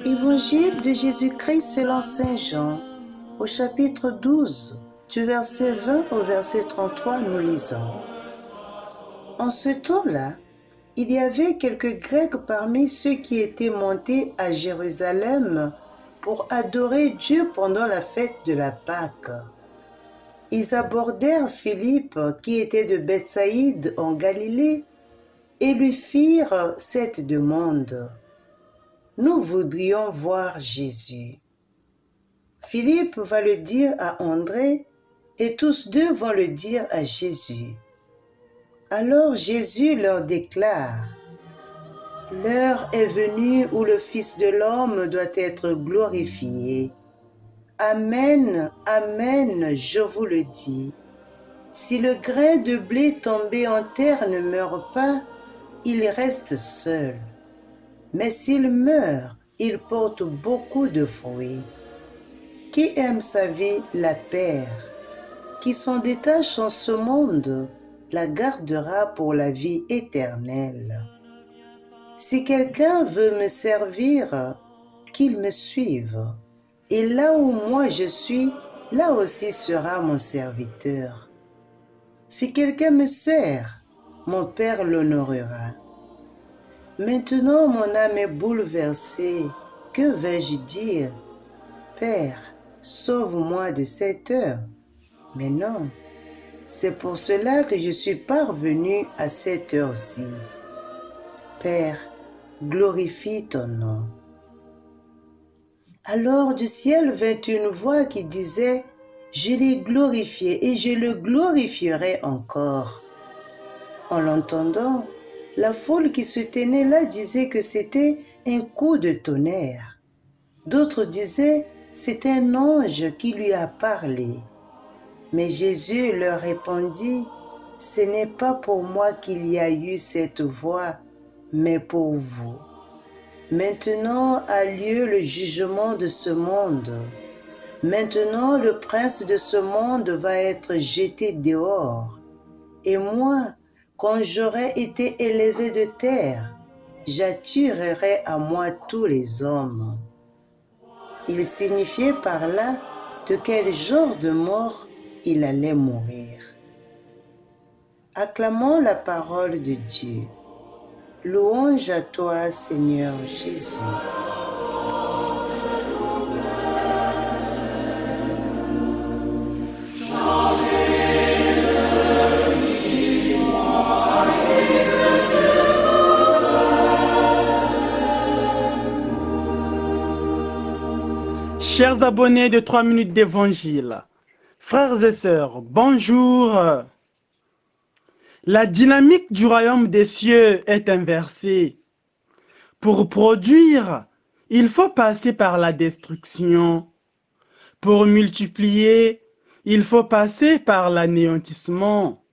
Évangile de Jésus-Christ selon Saint Jean, au chapitre 12, du verset 20 au verset 33, nous lisons. En ce temps-là, il y avait quelques Grecs parmi ceux qui étaient montés à Jérusalem pour adorer Dieu pendant la fête de la Pâque. Ils abordèrent Philippe, qui était de Bethsaïde en Galilée, et lui firent cette demande. Nous voudrions voir Jésus. Philippe va le dire à André et tous deux vont le dire à Jésus. Alors Jésus leur déclare: l'heure est venue où le Fils de l'homme doit être glorifié. Amen, amen, je vous le dis. Si le grain de blé tombé en terre ne meurt pas, il reste seul. Mais s'il meurt, il porte beaucoup de fruits. Qui aime sa vie la perd. Qui s'en détache en ce monde la gardera pour la vie éternelle. Si quelqu'un veut me servir, qu'il me suive. Et là où moi je suis, là aussi sera mon serviteur. Si quelqu'un me sert, mon Père l'honorera. Maintenant mon âme est bouleversée. Que vais-je dire? Père, sauve-moi de cette heure. Mais non, c'est pour cela que je suis parvenu à cette heure-ci. Père, glorifie ton nom. Alors du ciel vint une voix qui disait: je l'ai glorifié et je le glorifierai encore. En l'entendant, la foule qui se tenait là disait que c'était un coup de tonnerre. D'autres disaient: c'est un ange qui lui a parlé. Mais Jésus leur répondit: ce n'est pas pour moi qu'il y a eu cette voix, mais pour vous. Maintenant a lieu le jugement de ce monde. Maintenant le prince de ce monde va être jeté dehors. Et moi, quand j'aurai été élevé de terre, j'attirerai à moi tous les hommes. Il signifiait par là de quel genre de mort il allait mourir. Acclamons la parole de Dieu. Louange à toi, Seigneur Jésus. Chers abonnés de 3 minutes d'évangile, frères et sœurs, bonjour. La dynamique du royaume des cieux est inversée. Pour produire, il faut passer par la destruction. Pour multiplier, il faut passer par l'anéantissement.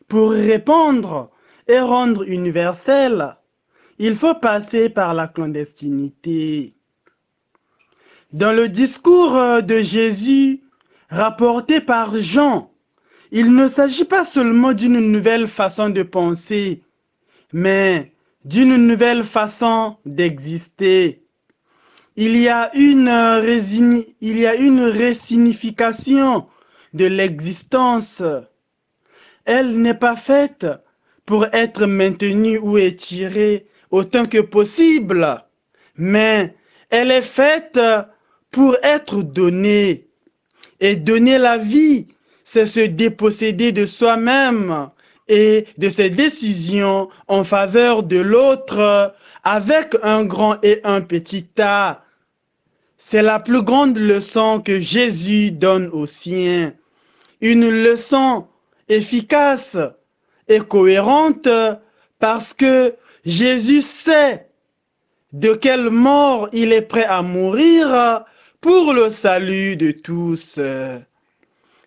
Pour répandre et rendre universel, il faut passer par la clandestinité. Dans le discours de Jésus, rapporté par Jean, il ne s'agit pas seulement d'une nouvelle façon de penser, mais d'une nouvelle façon d'exister. Il y a une resignification de l'existence. Elle n'est pas faite pour être maintenue ou étirée autant que possible, mais elle est faite pour être donnée. Et donner la vie, c'est se déposséder de soi-même et de ses décisions en faveur de l'autre avec un grand et un petit A. C'est la plus grande leçon que Jésus donne aux siens. Une leçon efficace et cohérente parce que Jésus sait de quelle mort il est prêt à mourir pour le salut de tous.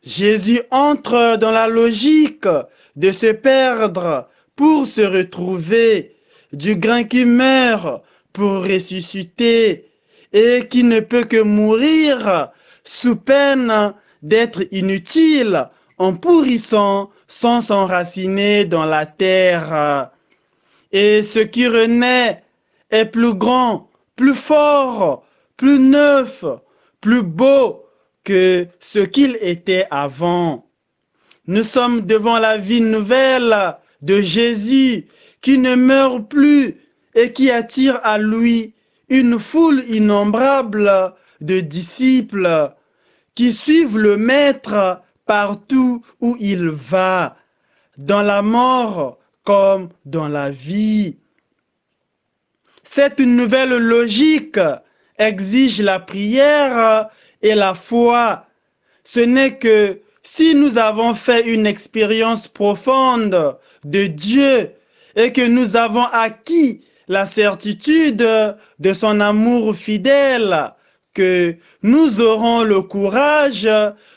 Jésus entre dans la logique de se perdre pour se retrouver, du grain qui meurt pour ressusciter et qui ne peut que mourir sous peine d'être inutile en pourrissant sans s'enraciner dans la terre. Et ce qui renaît est plus grand plus fort, plus neuf, plus beau que ce qu'il était avant. Nous sommes devant la vie nouvelle de Jésus qui ne meurt plus et qui attire à lui une foule innombrable de disciples qui suivent le Maître partout où il va, dans la mort comme dans la vie. Cette nouvelle logique exige la prière et la foi. Ce n'est que si nous avons fait une expérience profonde de Dieu et que nous avons acquis la certitude de son amour fidèle, que nous aurons le courage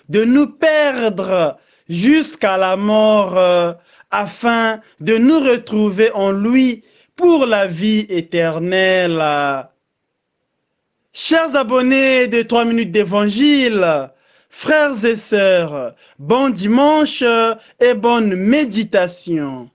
de nous perdre jusqu'à la mort afin de nous retrouver en lui pour la vie éternelle. Chers abonnés de 3 minutes d'évangile, frères et sœurs, bon dimanche et bonne méditation.